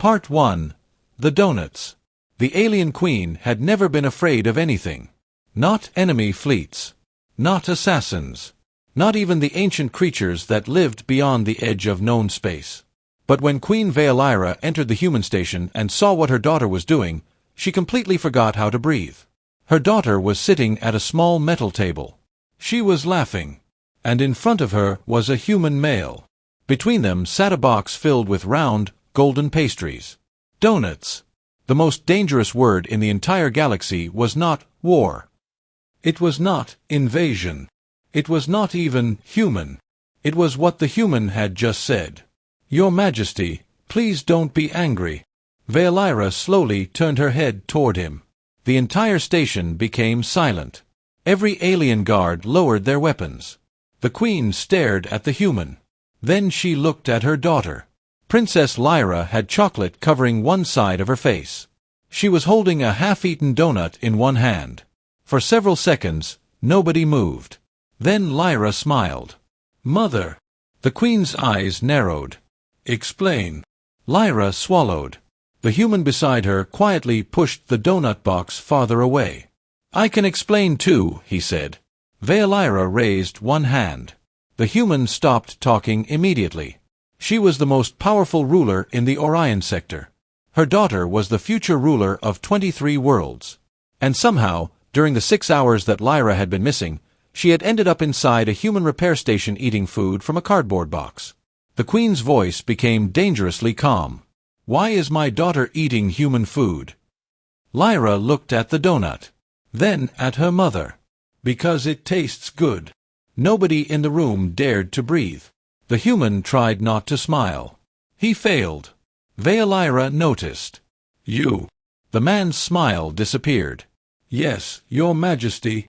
Part 1. The Donuts. The alien queen had never been afraid of anything. Not enemy fleets. Not assassins. Not even the ancient creatures that lived beyond the edge of known space. But when Queen Veilira entered the human station and saw what her daughter was doing, she completely forgot how to breathe. Her daughter was sitting at a small metal table. She was laughing. And in front of her was a human male. Between them sat a box filled with round, golden pastries. Donuts. The most dangerous word in the entire galaxy was not war. It was not invasion. It was not even human. It was what the human had just said. Your Majesty, please don't be angry. Veilira slowly turned her head toward him. The entire station became silent. Every alien guard lowered their weapons. The queen stared at the human. Then she looked at her daughter. Princess Lyra had chocolate covering one side of her face. She was holding a half-eaten donut in one hand. For several seconds, nobody moved. Then Lyra smiled. Mother. The queen's eyes narrowed. Explain. Lyra swallowed. The human beside her quietly pushed the donut box farther away. I can explain too, he said. Veilira raised one hand. The human stopped talking immediately. She was the most powerful ruler in the Orion sector. Her daughter was the future ruler of 23 worlds. And somehow, during the 6 hours that Lyra had been missing, she had ended up inside a human repair station eating food from a cardboard box. The queen's voice became dangerously calm. Why is my daughter eating human food? Lyra looked at the donut. Then at her mother. Because it tastes good. Nobody in the room dared to breathe. The human tried not to smile. He failed. Veilira noticed. You. The man's smile disappeared. Yes, Your Majesty.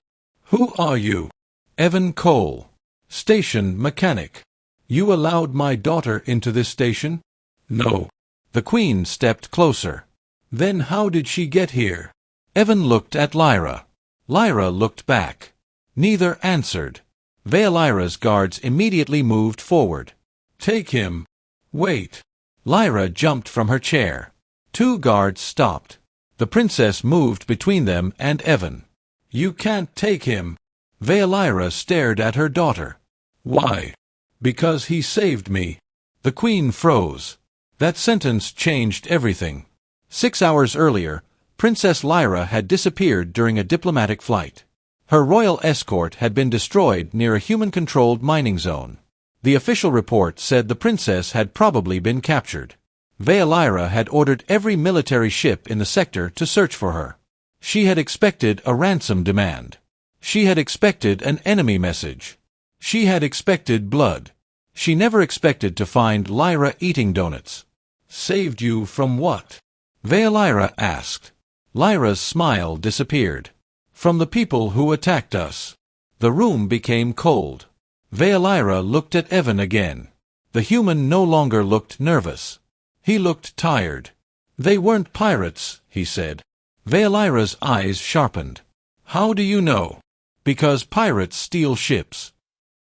Who are you? Evan Cole. Station mechanic. You allowed my daughter into this station? No. The queen stepped closer. Then how did she get here? Evan looked at Lyra. Lyra looked back. Neither answered. Veilira's guards immediately moved forward. Take him. Wait. Lyra jumped from her chair. 2 guards stopped. The princess moved between them and Evan. You can't take him. Veilira stared at her daughter. Why? Because he saved me. The queen froze. That sentence changed everything. 6 hours earlier, Princess Lyra had disappeared during a diplomatic flight. Her royal escort had been destroyed near a human-controlled mining zone. The official report said the princess had probably been captured. Veilira had ordered every military ship in the sector to search for her. She had expected a ransom demand. She had expected an enemy message. She had expected blood. She never expected to find Lyra eating donuts. Saved you from what? Veilira asked. Lyra's smile disappeared. From the people who attacked us. The room became cold. Veilira looked at Evan again. The human no longer looked nervous. He looked tired. They weren't pirates, he said. Veilira's eyes sharpened. How do you know? Because pirates steal ships.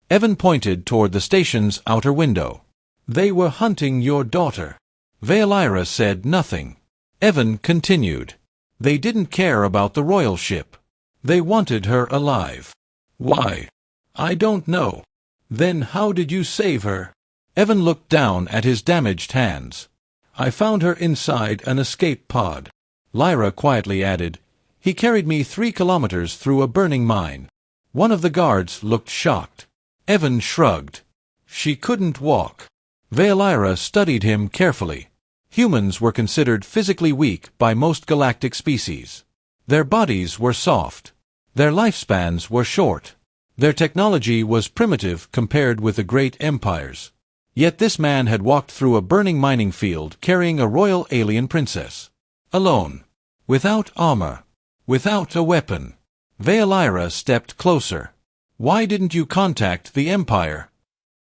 Evan pointed toward the station's outer window. They were hunting your daughter. Veilira said nothing. Evan continued. They didn't care about the royal ship. They wanted her alive. Why? I don't know. Then how did you save her? Evan looked down at his damaged hands. I found her inside an escape pod. Lyra quietly added, he carried me 3 kilometers through a burning mine. One of the guards looked shocked. Evan shrugged. She couldn't walk. Veilira studied him carefully. Humans were considered physically weak by most galactic species. Their bodies were soft. Their lifespans were short. Their technology was primitive compared with the great empires. Yet this man had walked through a burning mining field carrying a royal alien princess. Alone. Without armor. Without a weapon. Veilira stepped closer. Why didn't you contact the Empire?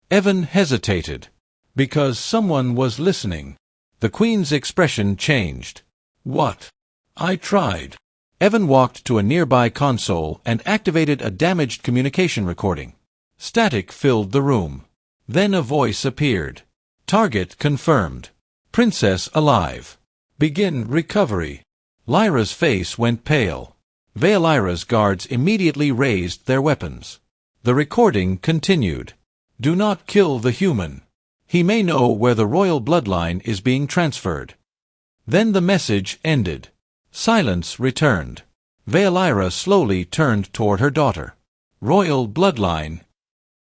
Evan hesitated. Because someone was listening. The queen's expression changed. What? I tried. Evan walked to a nearby console and activated a damaged communication recording. Static filled the room. Then a voice appeared. Target confirmed. Princess alive. Begin recovery. Lyra's face went pale. Lyra's guards immediately raised their weapons. The recording continued. Do not kill the human. He may know where the royal bloodline is being transferred. Then the message ended. Silence returned. Lyra slowly turned toward her daughter. Royal bloodline?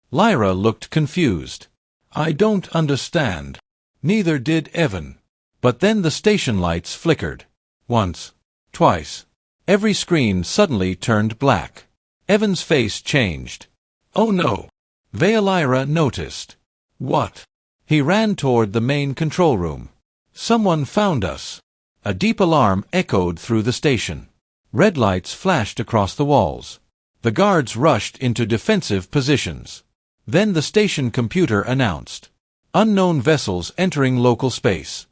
Lyra looked confused. I don't understand. Neither did Evan. But then the station lights flickered. Once. Twice. Every screen suddenly turned black. Evan's face changed. Oh no! Lyra noticed. What? He ran toward the main control room. Someone found us. A deep alarm echoed through the station. Red lights flashed across the walls. The guards rushed into defensive positions. Then the station computer announced. Unknown vessels entering local space.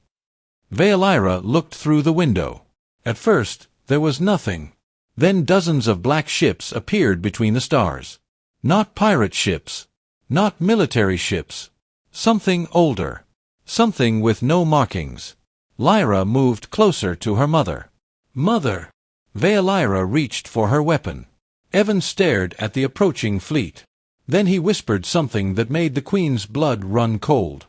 Lyra looked through the window. At first, there was nothing. Then dozens of black ships appeared between the stars. Not pirate ships. Not military ships. Something older. Something with no markings. Lyra moved closer to her mother. Mother! Lyra reached for her weapon. Evan stared at the approaching fleet. Then he whispered something that made the Queen's blood run cold.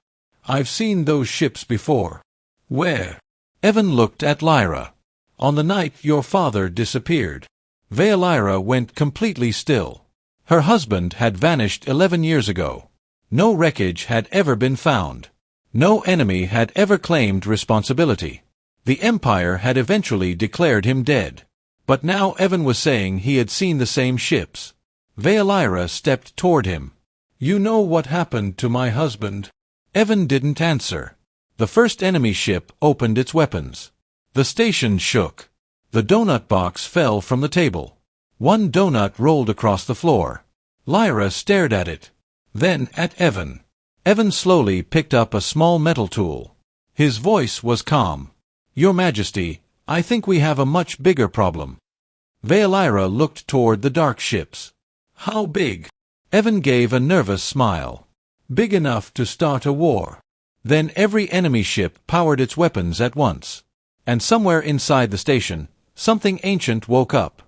I've seen those ships before. Where? Evan looked at Lyra. On the night your father disappeared. Lyra went completely still. Her husband had vanished 11 years ago. No wreckage had ever been found. No enemy had ever claimed responsibility. The Empire had eventually declared him dead. But now Evan was saying he had seen the same ships. Lyra stepped toward him. You know what happened to my husband? Evan didn't answer. The first enemy ship opened its weapons. The station shook. The donut box fell from the table. One donut rolled across the floor. Lyra stared at it. Then at Evan. Evan slowly picked up a small metal tool. His voice was calm. Your Majesty, I think we have a much bigger problem. Lyra looked toward the dark ships. How big? Evan gave a nervous smile. Big enough to start a war. Then every enemy ship powered its weapons at once. And somewhere inside the station, something ancient woke up.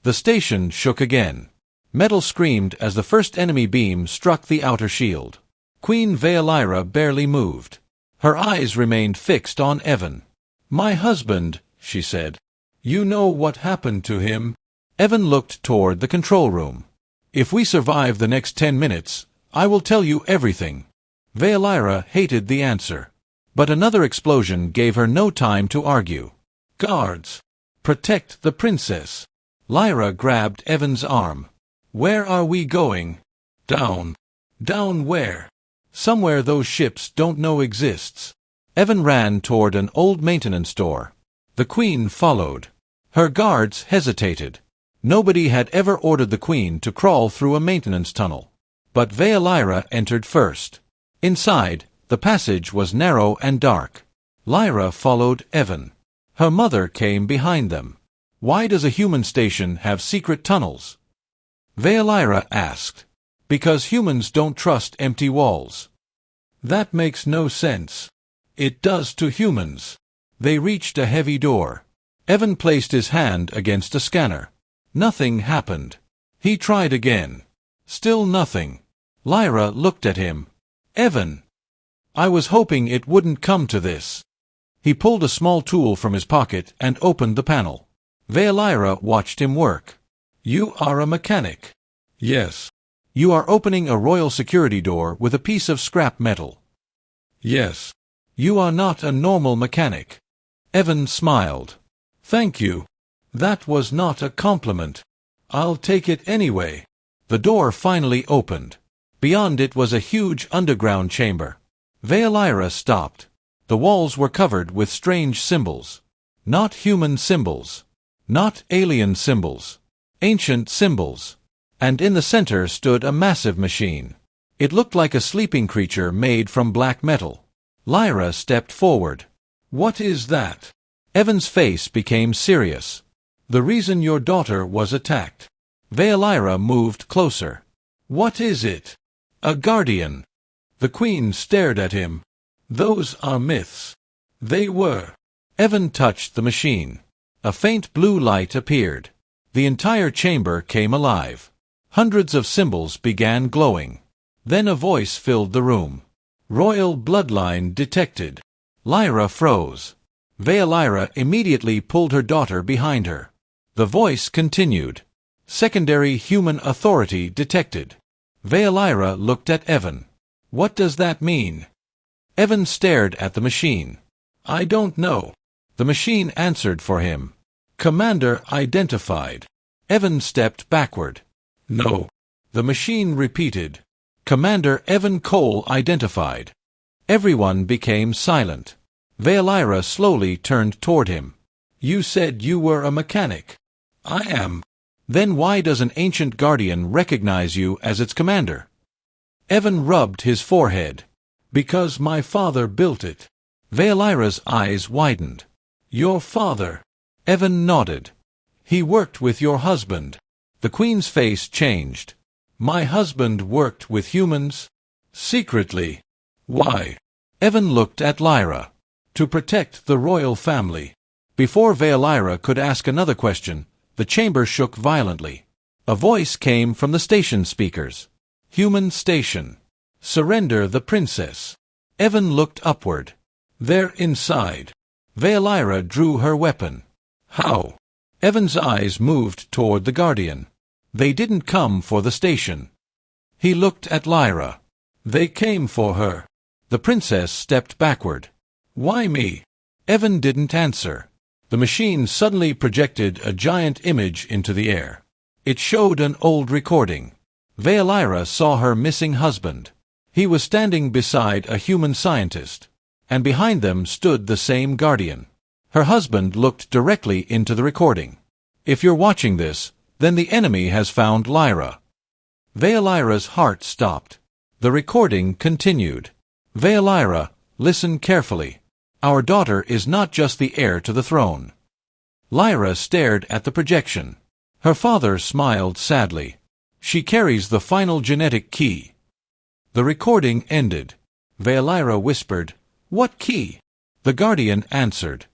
The station shook again. Metal screamed as the first enemy beam struck the outer shield. Queen Lyra barely moved. Her eyes remained fixed on Evan. My husband, she said. You know what happened to him? Evan looked toward the control room. If we survive the next 10 minutes, I will tell you everything. Lyra hated the answer. But another explosion gave her no time to argue. Guards! Protect the princess! Lyra grabbed Evan's arm. Where are we going? Down. Down where? Somewhere those ships don't know exists. Evan ran toward an old maintenance door. The Queen followed. Her guards hesitated. Nobody had ever ordered the Queen to crawl through a maintenance tunnel. But Lyra entered first. Inside, the passage was narrow and dark. Lyra followed Evan. Her mother came behind them. Why does a human station have secret tunnels? Lyra asked. Because humans don't trust empty walls. That makes no sense. It does to humans. They reached a heavy door. Evan placed his hand against a scanner. Nothing happened. He tried again. Still nothing. Lyra looked at him. Evan! I was hoping it wouldn't come to this. He pulled a small tool from his pocket and opened the panel. Lyra watched him work. You are a mechanic. Yes. You are opening a royal security door with a piece of scrap metal. Yes. You are not a normal mechanic. Evan smiled. Thank you. That was not a compliment. I'll take it anyway. The door finally opened. Beyond it was a huge underground chamber. Lyra stopped. The walls were covered with strange symbols. Not human symbols. Not alien symbols. Ancient symbols. And in the center stood a massive machine. It looked like a sleeping creature made from black metal. Lyra stepped forward. What is that? Evan's face became serious. The reason your daughter was attacked. Lyra moved closer. What is it? A guardian. The Queen stared at him. Those are myths. They were. Evan touched the machine. A faint blue light appeared. The entire chamber came alive. Hundreds of symbols began glowing. Then a voice filled the room. Royal bloodline detected. Lyra froze. Lyra immediately pulled her daughter behind her. The voice continued. Secondary human authority detected. Lyra looked at Evan. What does that mean? Evan stared at the machine. I don't know. The machine answered for him. Commander identified. Evan stepped backward. No. The machine repeated. Commander Evan Cole identified. Everyone became silent. Lyra slowly turned toward him. You said you were a mechanic. I am. Then why does an ancient guardian recognize you as its commander? Evan rubbed his forehead. Because my father built it. Lyra's eyes widened. Your father? Evan nodded. He worked with your husband. The Queen's face changed. My husband worked with humans? Secretly. Why? Evan looked at Lyra. To protect the royal family. Before Lyra could ask another question, the chamber shook violently. A voice came from the station speakers. Human station. Surrender the princess. Evan looked upward. They're inside. Lyra drew her weapon. How? Evan's eyes moved toward the guardian. They didn't come for the station. He looked at Lyra. They came for her. The princess stepped backward. Why me? Evan didn't answer. The machine suddenly projected a giant image into the air. It showed an old recording. Lyra saw her missing husband. He was standing beside a human scientist, and behind them stood the same guardian. Her husband looked directly into the recording. If you're watching this, then the enemy has found Lyra. Lyra's heart stopped. The recording continued. Lyra, listen carefully. Our daughter is not just the heir to the throne. Lyra stared at the projection. Her father smiled sadly. She carries the final genetic key. The recording ended. Lyra whispered, What key? The guardian answered,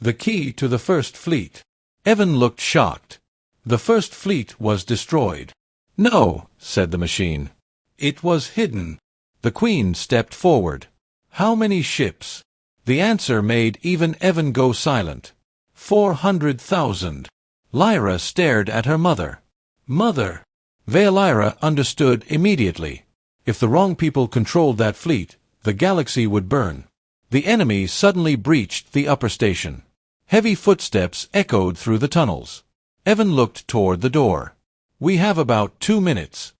The key to the First Fleet. Evan looked shocked. The First Fleet was destroyed. No, said the machine. It was hidden. The Queen stepped forward. How many ships? The answer made even Evan go silent. 400,000. Lyra stared at her mother. Mother! Lyra understood immediately. If the wrong people controlled that fleet, the galaxy would burn. The enemy suddenly breached the upper station. Heavy footsteps echoed through the tunnels. Evan looked toward the door. We have about 2 minutes.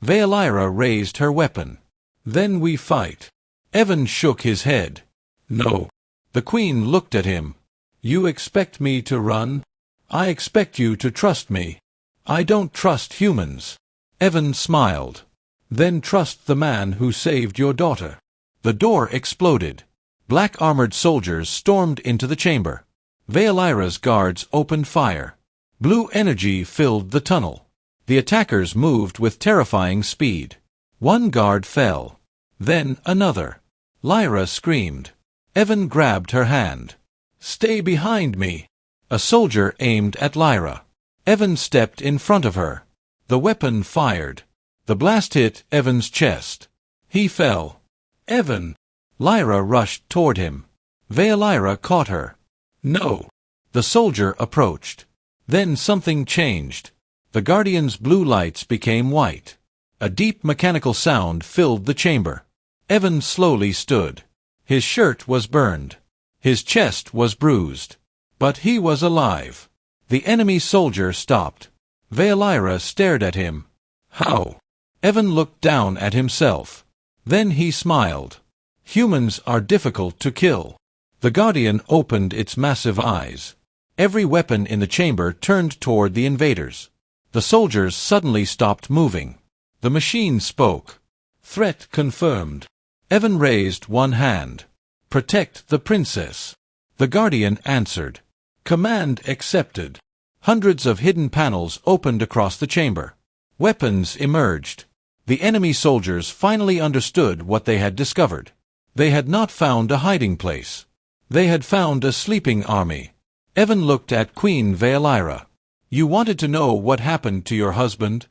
Lyra raised her weapon. Then we fight. Evan shook his head. No. The Queen looked at him. You expect me to run? I expect you to trust me. I don't trust humans. Evan smiled. Then trust the man who saved your daughter. The door exploded. Black armored soldiers stormed into the chamber. Lyra's guards opened fire. Blue energy filled the tunnel. The attackers moved with terrifying speed. One guard fell. Then another. Lyra screamed. Evan grabbed her hand. Stay behind me. A soldier aimed at Lyra. Evan stepped in front of her. The weapon fired. The blast hit Evan's chest. He fell. Evan! Lyra rushed toward him. Lyra caught her. No. The soldier approached. Then something changed. The Guardian's blue lights became white. A deep mechanical sound filled the chamber. Evan slowly stood. His shirt was burned. His chest was bruised. But he was alive. The enemy soldier stopped. Lyra stared at him. How? Evan looked down at himself. Then he smiled. Humans are difficult to kill. The Guardian opened its massive eyes. Every weapon in the chamber turned toward the invaders. The soldiers suddenly stopped moving. The machine spoke. Threat confirmed. Evan raised one hand. Protect the princess. The Guardian answered. Command accepted. Hundreds of hidden panels opened across the chamber. Weapons emerged. The enemy soldiers finally understood what they had discovered. They had not found a hiding place. They had found a sleeping army. Evan looked at Queen Veilira. You wanted to know what happened to your husband?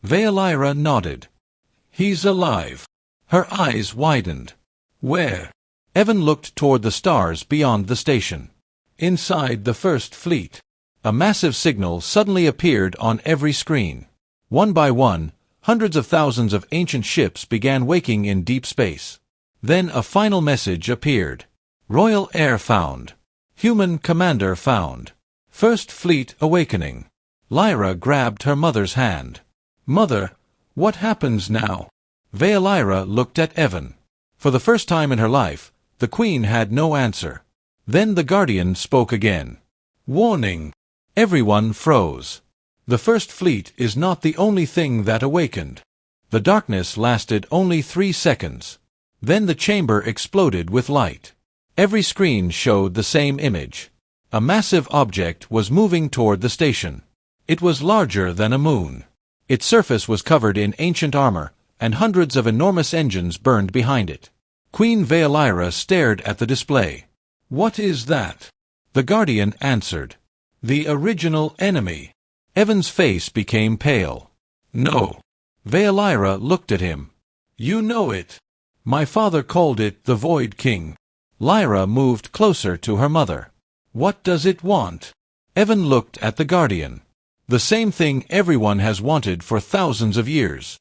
Veilira nodded. He's alive. Her eyes widened. Where? Evan looked toward the stars beyond the station. Inside the First Fleet. A massive signal suddenly appeared on every screen. One by one, hundreds of thousands of ancient ships began waking in deep space. Then a final message appeared. Royal heir found. Human commander found. First Fleet awakening. Lyra grabbed her mother's hand. Mother, what happens now? Veilira looked at Evan. For the first time in her life, the Queen had no answer. Then the Guardian spoke again. Warning! Everyone froze. The First Fleet is not the only thing that awakened. The darkness lasted only 3 seconds. Then the chamber exploded with light. Every screen showed the same image. A massive object was moving toward the station. It was larger than a moon. Its surface was covered in ancient armor, and hundreds of enormous engines burned behind it. Queen Veilira stared at the display. What is that? The Guardian answered. The original enemy. Evan's face became pale. No. Veilira looked at him. You know it. My father called it the Void King. Lyra moved closer to her mother. What does it want? Evan looked at the Guardian. The same thing everyone has wanted for thousands of years.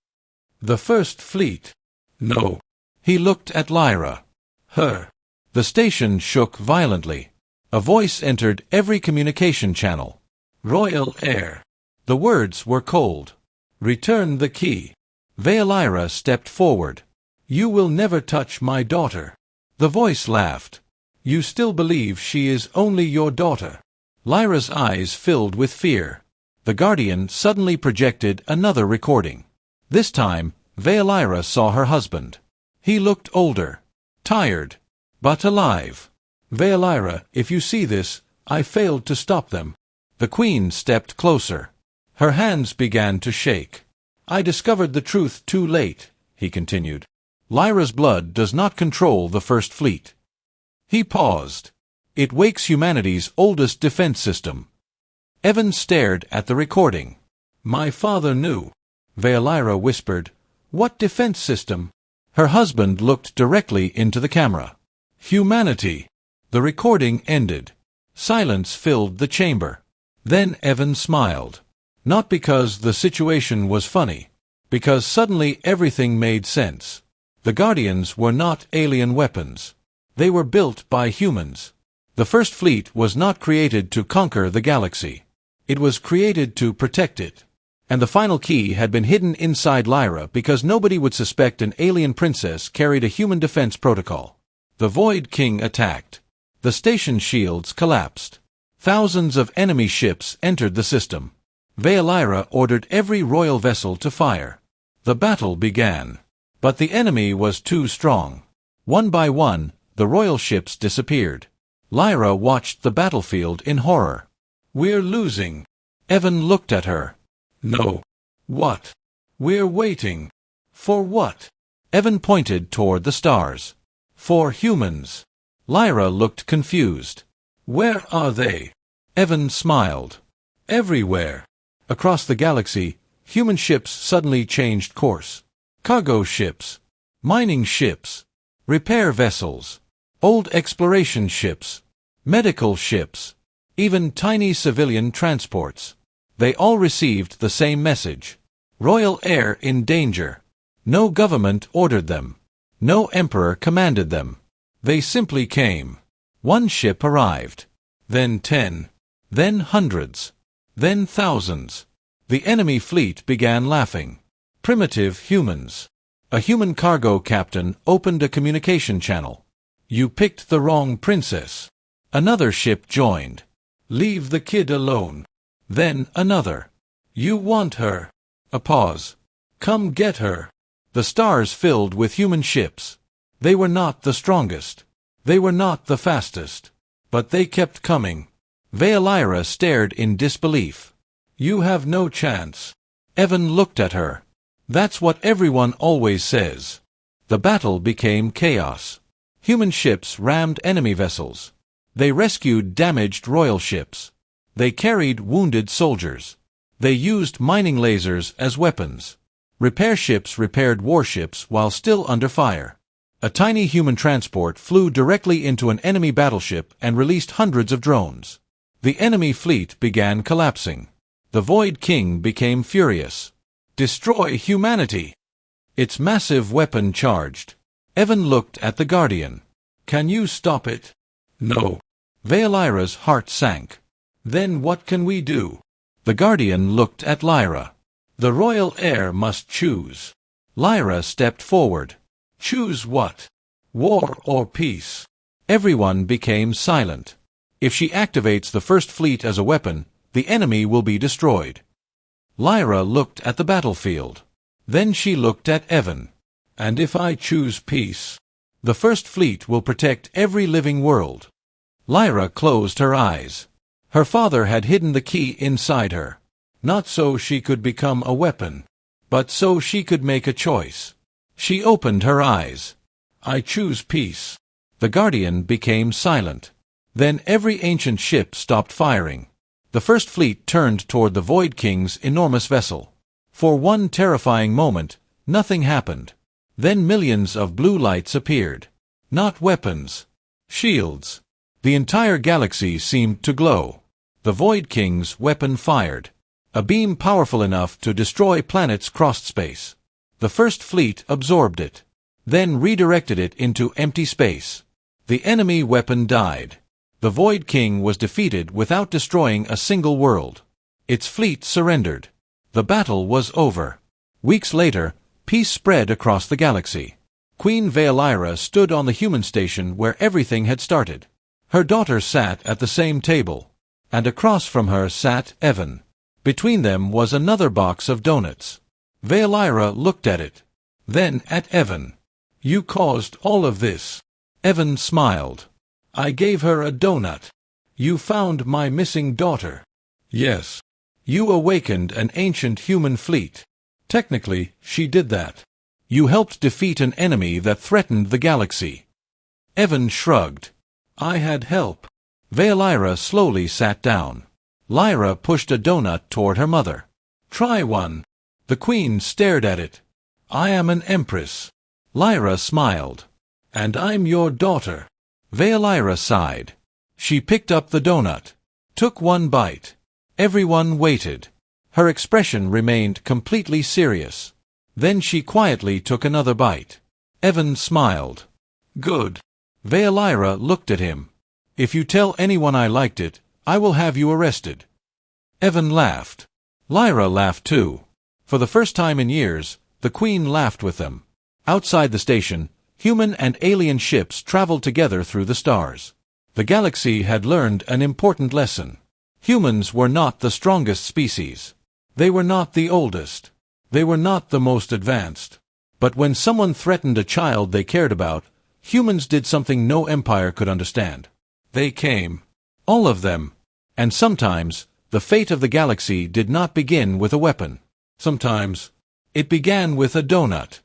The First Fleet. No. He looked at Lyra. Her. The station shook violently. A voice entered every communication channel. Royal heir. The words were cold. Return the key. Veilira stepped forward. You will never touch my daughter. The voice laughed. You still believe she is only your daughter. Lyra's eyes filled with fear. The Guardian suddenly projected another recording. This time, Veilira saw her husband. He looked older, tired, but alive. Veilira, if you see this, I failed to stop them. The Queen stepped closer. Her hands began to shake. I discovered the truth too late, he continued. Lyra's blood does not control the First Fleet. He paused. It wakes humanity's oldest defense system. Evan stared at the recording. My father knew. Veilira whispered. What defense system? Her husband looked directly into the camera. Humanity. The recording ended. Silence filled the chamber. Then Evan smiled. Not because the situation was funny. Because suddenly everything made sense. The Guardians were not alien weapons. They were built by humans. The First Fleet was not created to conquer the galaxy. It was created to protect it. And the final key had been hidden inside Lyra because nobody would suspect an alien princess carried a human defense protocol. The Void King attacked. The station shields collapsed. Thousands of enemy ships entered the system. Veilira ordered every royal vessel to fire. The battle began. But the enemy was too strong. One by one, the royal ships disappeared. Lyra watched the battlefield in horror. We're losing. Evan looked at her. No. What? We're waiting. For what? Evan pointed toward the stars. For humans. Lyra looked confused. Where are they? Evan smiled. Everywhere. Across the galaxy, human ships suddenly changed course. Cargo ships, mining ships, repair vessels, old exploration ships, medical ships, even tiny civilian transports. They all received the same message. Royal heir in danger. No government ordered them. No emperor commanded them. They simply came. One ship arrived. Then 10. Then hundreds. Then thousands. The enemy fleet began laughing. Primitive humans. A human cargo captain opened a communication channel. You picked the wrong princess. Another ship joined. Leave the kid alone. Then another. You want her. A pause. Come get her. The stars filled with human ships. They were not the strongest. They were not the fastest. But they kept coming. Veilira stared in disbelief. You have no chance. Evan looked at her. That's what everyone always says. The battle became chaos. Human ships rammed enemy vessels. They rescued damaged royal ships. They carried wounded soldiers. They used mining lasers as weapons. Repair ships repaired warships while still under fire. A tiny human transport flew directly into an enemy battleship and released hundreds of drones. The enemy fleet began collapsing. The Void King became furious. "Destroy humanity!" Its massive weapon charged. Evan looked at the Guardian. "Can you stop it?" "No." Veilira's heart sank. "Then what can we do?" The Guardian looked at Lyra. "The royal heir must choose." Lyra stepped forward. "Choose what? War or peace?" Everyone became silent. If she activates the First Fleet as a weapon, the enemy will be destroyed. Lyra looked at the battlefield. Then she looked at Evan. "And if I choose peace?" "The First Fleet will protect every living world." Lyra closed her eyes. Her father had hidden the key inside her. Not so she could become a weapon, but so she could make a choice. She opened her eyes. "I choose peace." The Guardian became silent. Then every ancient ship stopped firing. The First Fleet turned toward the Void King's enormous vessel. For one terrifying moment, nothing happened. Then millions of blue lights appeared. Not weapons. Shields. The entire galaxy seemed to glow. The Void King's weapon fired. A beam powerful enough to destroy planets crossed space. The First Fleet absorbed it, then redirected it into empty space. The enemy weapon died. The Void King was defeated without destroying a single world. Its fleet surrendered. The battle was over. Weeks later, peace spread across the galaxy. Queen Veilira stood on the human station where everything had started. Her daughter sat at the same table, and across from her sat Evan. Between them was another box of donuts. Veilira looked at it, then at Evan. "You caused all of this." Evan smiled. "I gave her a donut." "You found my missing daughter." "Yes." "You awakened an ancient human fleet." "Technically, she did that." "You helped defeat an enemy that threatened the galaxy." Evan shrugged. "I had help." Veilira slowly sat down. Lyra pushed a donut toward her mother. "Try one." The queen stared at it. "I am an empress." Lyra smiled. "And I'm your daughter." Veilira sighed. She picked up the donut, took one bite. Everyone waited. Her expression remained completely serious. Then she quietly took another bite. Evan smiled. "Good." Veilira looked at him. "If you tell anyone I liked it, I will have you arrested." Evan laughed. Lyra laughed too. For the first time in years, the queen laughed with them. Outside the station, human and alien ships traveled together through the stars. The galaxy had learned an important lesson. Humans were not the strongest species. They were not the oldest. They were not the most advanced. But when someone threatened a child they cared about, humans did something no empire could understand. They came. All of them. And sometimes, the fate of the galaxy did not begin with a weapon. Sometimes, it began with a donut.